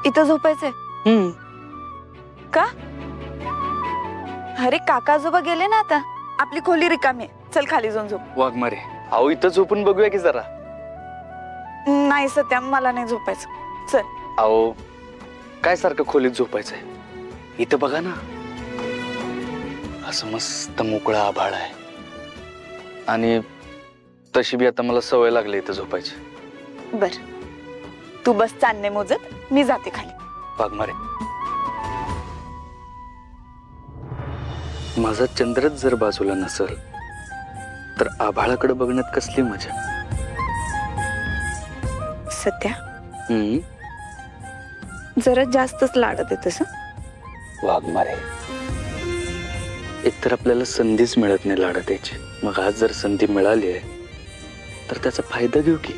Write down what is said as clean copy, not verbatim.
इथं झोपायचंय का? अरे काका आजोबा गेले ना आता, आपली खोली रिकामी आहे, चल खाली जाऊन झोप. वाघमारे अहो इथं झोपून बघूया की जरा. नाही सत्या, मला नाही झोपायचं, चल. अहो काय सारखं खोलीत झोपायचंय, इथं बघा ना, असं मस्त मोकळा आभाळ आहे. आणि तशी बी आता मला सवय लागली इथं झोपायची. बर, तू बस चांदणे मोजत, मी जाते खाली. वाघमारे माझा चंद्रच जर बाजूला नसेल तर आभाळाकडे बघण्यात कसली मजा. सत्या जरा जास्तच लाडत आहे तसं. वाघमारे एकतर आपल्याला संधीच मिळत नाही लाडत याची, मग आज जर संधी मिळाली आहे तर त्याचा फायदा घेऊ की.